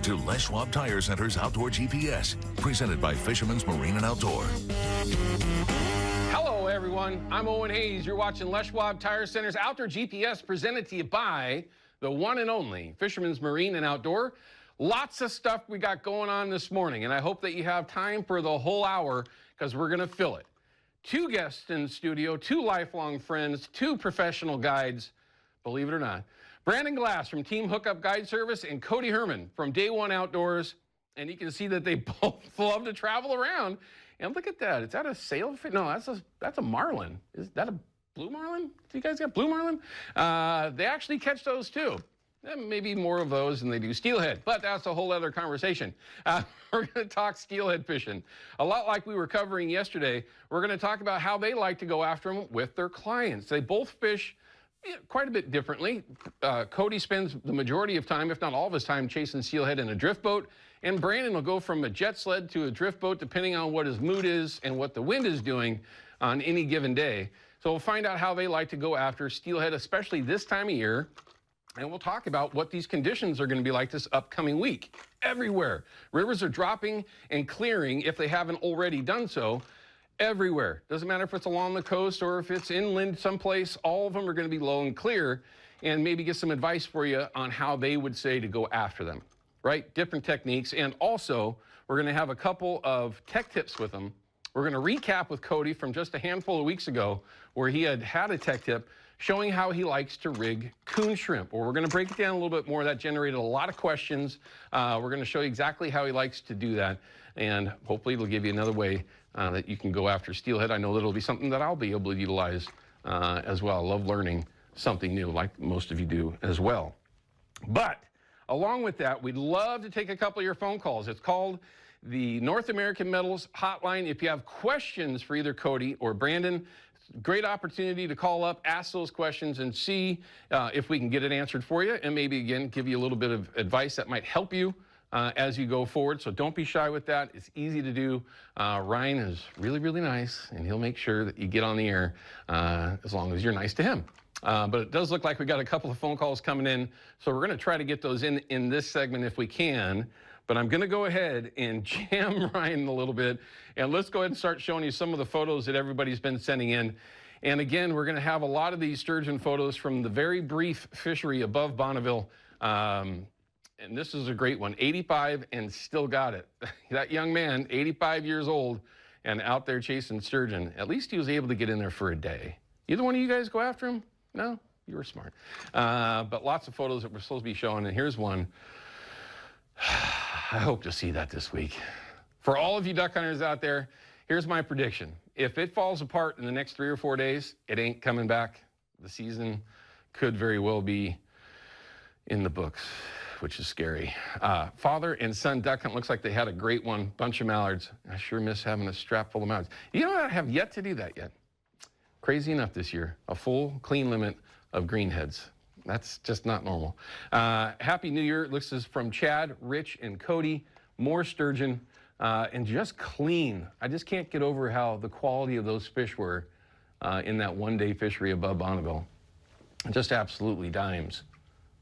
to Les Schwab Tire Center's Outdoor GPS, presented by Fisherman's Marine and Outdoor. Hello, everyone. I'm Owen Hayes. You're watching Les Schwab Tire Center's Outdoor GPS, presented to you by the one and only Fisherman's Marine and Outdoor. Lots of stuff we got going on this morning, and I hope that you have time for the whole hour because we're going to fill it. 2 guests in the studio, 2 lifelong friends, 2 professional guides, believe it or not. Brandon Glass from Team Hookup Guide Service and Cody Herman from Day One Outdoors. And you can see that they both love to travel around. And look at that. Is that a sailfish? No, that's a marlin. Is that a blue marlin? Do you guys got blue marlin? They actually catch those too. Maybe more of those than they do steelhead, but that's a whole other conversation. We're going to talk steelhead fishing. A lot like we were covering yesterday, we're going to talk about how they like to go after them with their clients. They both fish quite a bit differently. Cody spends the majority of time, if not all of his time, chasing steelhead in a drift boat, and Brandon will go from a jet sled to a drift boat depending on what his mood is and what the wind is doing on any given day. So we'll find out how they like to go after steelhead, especially this time of year. And we'll talk about what these conditions are going to be like this upcoming week. Everywhere. Rivers are dropping and clearing, if they haven't already done so, everywhere. Doesn't matter if it's along the coast or if it's inland someplace, all of them are going to be low and clear, and maybe get some advice for you on how they would say to go after them, right? Different techniques. And also, we're going to have a couple of tech tips with them. We're going to recap with Cody from just a handful of weeks ago where he had a tech tip showing how he likes to rig coon shrimp. Well, we're going to break it down a little bit more. That generated a lot of questions. We're going to show you exactly how he likes to do that, and hopefully it'll give you another way that you can go after steelhead. I know that it'll be something that I'll be able to utilize as well. I love learning something new, like most of you do as well. But along with that, we'd love to take a couple of your phone calls. It's called the North American Metals Hotline. If you have questions for either Cody or Brandon, great opportunity to call up, ask those questions, and see if we can get it answered for you, and maybe, again, give you a little bit of advice that might help you as you go forward. So don't be shy with that. It's easy to do. Ryan is really, really nice, and he'll make sure that you get on the air as long as you're nice to him. But it does look like we got a couple of phone calls coming in, so we're going to try to get those in this segment if we can. But I'm going to go ahead and jam Ryan a little bit, and let's go ahead and start showing you some of the photos that everybody's been sending in. And again, we're going to have a lot of these sturgeon photos from the very brief fishery above Bonneville. And this is a great one, 85 and still got it. That young man, 85 years old, and out there chasing sturgeon. At least he was able to get in there for a day. Either one of you guys go after him? No? You were smart. But lots of photos that we're supposed to be showing, and here's one. I hope to see that this week. For all of you duck hunters out there, here's my prediction. If it falls apart in the next 3 or 4 days, it ain't coming back. The season could very well be in the books, which is scary. Father and son duck hunt looks like they had a great one. Bunch of mallards. I sure miss having a strap full of mallards. You know, I have yet to do that yet. Crazy enough this year. A full, clean limit of greenheads. That's just not normal. Happy New Year. This is from Chad, Rich, and Cody. More sturgeon and just clean. I just can't get over how the quality of those fish were in that one-day fishery above Bonneville. Just absolutely dimes.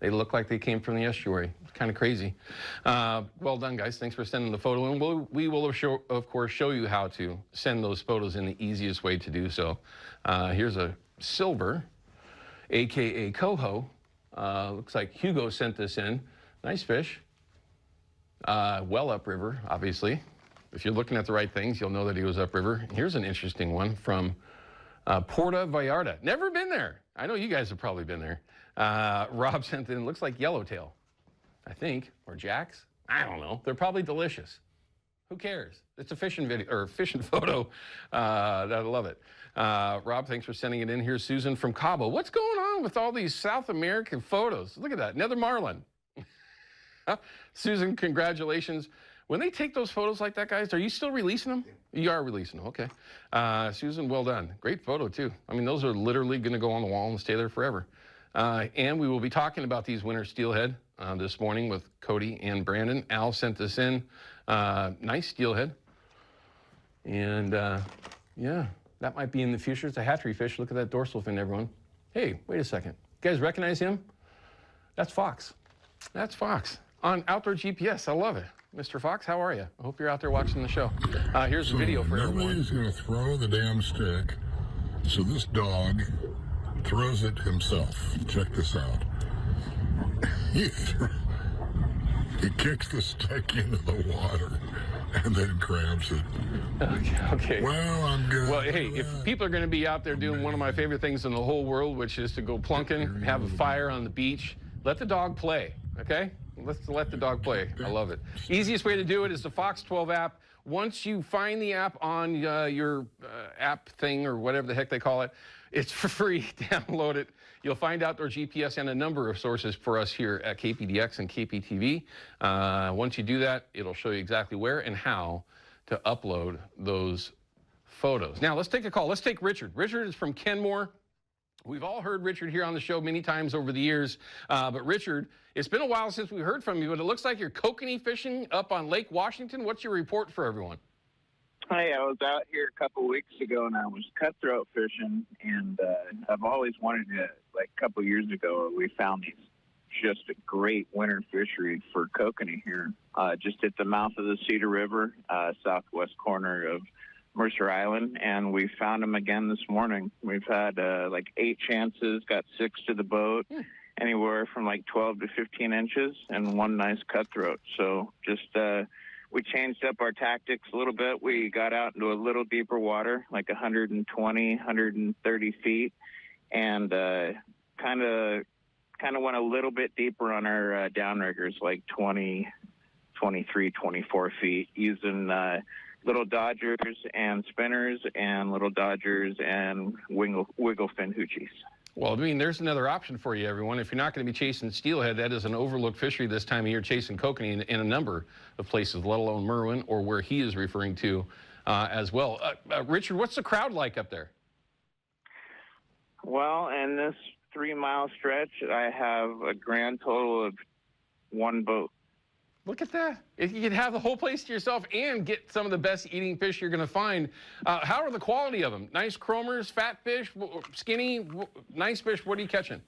They look like they came from the estuary. It's kind of crazy. Well done, guys. Thanks for sending the photo. And we will, of course, show you how to send those photos in the easiest way to do so. Here's a silver, a.k.a. coho. Looks like Hugo sent this in. Nice fish. Well upriver, obviously. If you're looking at the right things, you'll know that he was upriver. Here's an interesting one from Puerto Vallarta. Never been there. I know you guys have probably been there. Rob sent in, looks like yellowtail, I think, or jacks. I don't know. They're probably delicious. Who cares? It's a fishing video or fishing photo. I love it. Rob, thanks for sending it in. Here's Susan from Cabo. What's going on with all these South American photos? Look at that. Another marlin. Susan, congratulations. When they take those photos like that, guys, are you still releasing them? You are releasing them. Okay. Susan, well done. Great photo, too. I mean, those are literally going to go on the wall and stay there forever. And we will be talking about these winter steelhead this morning with Cody and Brandon. Al sent this in. Nice steelhead. And, yeah, that might be in the future. It's a hatchery fish. Look at that dorsal fin, everyone. Hey, wait a second. You guys recognize him? That's Fox. That's Fox. on Outdoor GPS. I love it. Mr. Fox, how are you? I hope you're out there watching the show. Here's a video for everyone. Nobody's going to throw the damn stick, so this dog throws it himself. Check this out. He kicks the stick into the water and then grabs it. Okay. Well, I'm good. Well, hey, if people are going to be out there doing one of my favorite things in the whole world, which is to go plunking, have a fire on the beach, let the dog play, okay? Let's let the dog play. I love it. Easiest way to do it is the Fox 12 app. Once you find the app on your app thing or whatever the heck they call it, it's for free. Download it. You'll find Outdoor GPS and a number of sources for us here at KPDX and KPTV. Once you do that, it'll show you exactly where and how to upload those photos. Now, let's take a call. Let's take Richard. Richard is from Kenmore. We've all heard Richard here on the show many times over the years. But Richard, it's been a while since we heard from you, but it looks like you're kokanee fishing up on Lake Washington. What's your report for everyone? Hi, I was out here a couple weeks ago, and I was cutthroat fishing, and I've always wanted to, like a couple years ago, we found these just a great winter fishery for kokanee here, just at the mouth of the Cedar River, southwest corner of Mercer Island, and we found them again this morning. We've had like 8 chances, got 6 to the boat, anywhere from like 12 to 15 inches, and 1 nice cutthroat. So just we changed up our tactics a little bit. We got out into a little deeper water, like 120, 130 feet, and kind of went a little bit deeper on our downriggers, like 20, 23, 24 feet, using little dodgers and spinners and little dodgers and wiggle fin hoochies. Well, I mean, there's another option for you, everyone. If you're not going to be chasing steelhead, that is an overlooked fishery this time of year, chasing kokanee in a number of places, let alone Merwin or where he is referring to as well. Richard, what's the crowd like up there? Well, in this 3-mile stretch, I have a grand total of 1 boat. Look at that. If you could have the whole place to yourself and get some of the best eating fish you're going to find. How are the quality of them? Nice chromers, fat fish, skinny, nice fish. What are you catching?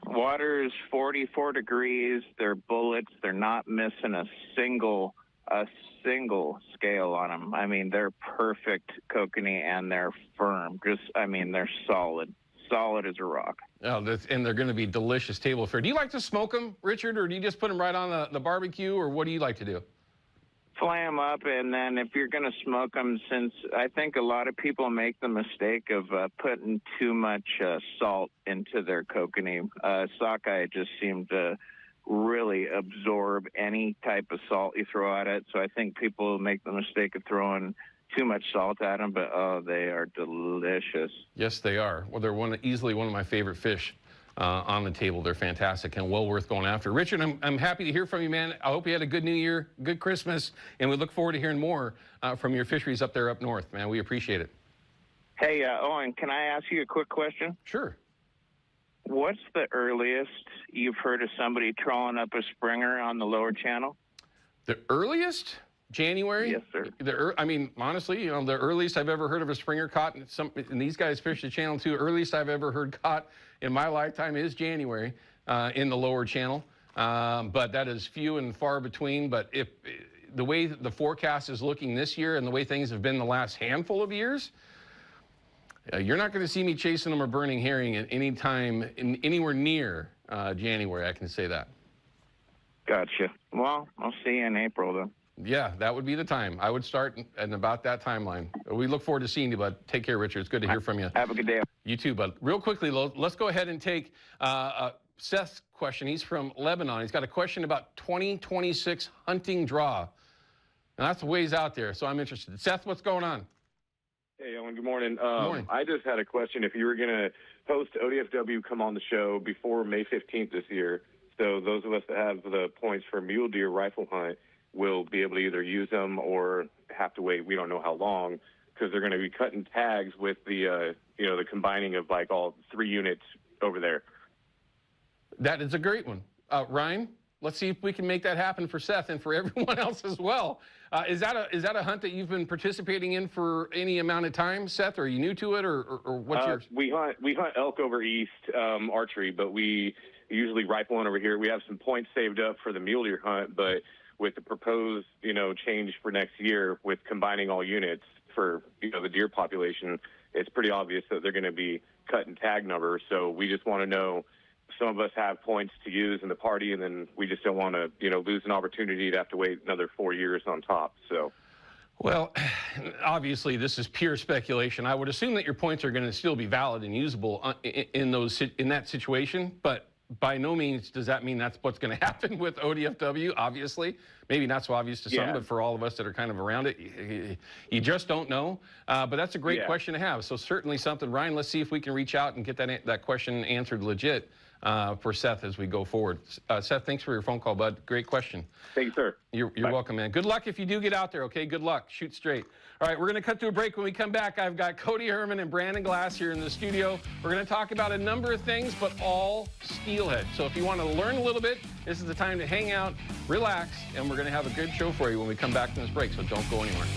Water is 44 degrees. They're bullets. They're not missing a single scale on them. I mean, they're perfect kokanee, and they're firm. They're solid as a rock. Oh, and they're going to be delicious table fare. Do you like to smoke them, Richard, or do you just put them right on the barbecue, or what do you like to do? Flay them up, and then if you're going to smoke them, since I think a lot of people make the mistake of putting too much salt into their kokanee. Sockeye just seem to really absorb any type of salt you throw at it, so I think people make the mistake of throwing too much salt at them, but oh, they are delicious. Yes, they are. Well, they're easily one of my favorite fish on the table. They're fantastic and well worth going after. Richard, I'm happy to hear from you, man. I hope you had a good New Year, good Christmas, and we look forward to hearing more from your fisheries up there up north, man. We appreciate it. Hey, Owen, can I ask you a quick question? Sure. What's the earliest you've heard of somebody trawling up a springer on the lower channel? The earliest? January? Yes, sir. I mean, honestly, you know, the earliest I've ever heard of a springer caught, and these guys fish the channel too, earliest I've ever heard caught in my lifetime is January in the lower channel. But that is few and far between. But if the way the forecast is looking this year and the way things have been the last handful of years, you're not going to see me chasing them or burning herring at any time anywhere near January, I can say that. Gotcha. Well, I'll see you in April, then. Yeah, that would be the time. I would start in about that timeline. We look forward to seeing you, bud. Take care, Richard. It's good to hear from you. Have a good day. You too, bud. Real quickly, let's go ahead and take Seth's question. He's from Lebanon. He's got a question about 2026 hunting draw. And that's a ways out there, so I'm interested. Seth, what's going on? Hey, Owen, good morning. Good morning. I just had a question. If you were going to host ODFW come on the show before May 15th this year, so those of us that have the points for mule deer rifle hunt will be able to either use them or have to wait, we don't know how long, because they're going to be cutting tags with the, the combining of like all 3 units over there. That is a great one. Ryan? let's see if we can make that happen for Seth and for everyone else as well. Is that a hunt that you've been participating in for any amount of time, Seth? Or are you new to it, or what's yours? We hunt elk over east, archery, but we usually rifle hunt over here. We have some points saved up for the mule deer hunt, but with the proposed, change for next year with combining all units for, the deer population, it's pretty obvious that they're going to be cutting tag numbers. So we just want to know, some of us have points to use in the party, and then we just don't want to, lose an opportunity to have to wait another 4 years on top. So, well, obviously this is pure speculation. I would assume that your points are going to still be valid and usable in that situation, but by no means does that mean that's what's going to happen with ODFW. Obviously, maybe not so obvious to some, but for all of us that are kind of around it, you just don't know. But that's a great question to have. So certainly something, Ryan. Let's see if we can reach out and get that question answered legit for Seth as we go forward. Seth, thanks for your phone call, bud. Great question. Thank you, sir. You're welcome, man. Good luck if you do get out there, okay? Good luck. Shoot straight. All right, we're going to cut to a break. When we come back, I've got Cody Herman and Brandon Glass here in the studio. We're going to talk about a number of things, but all steelhead. So if you want to learn a little bit, this is the time to hang out, relax, and we're going to have a good show for you when we come back from this break, so don't go anywhere.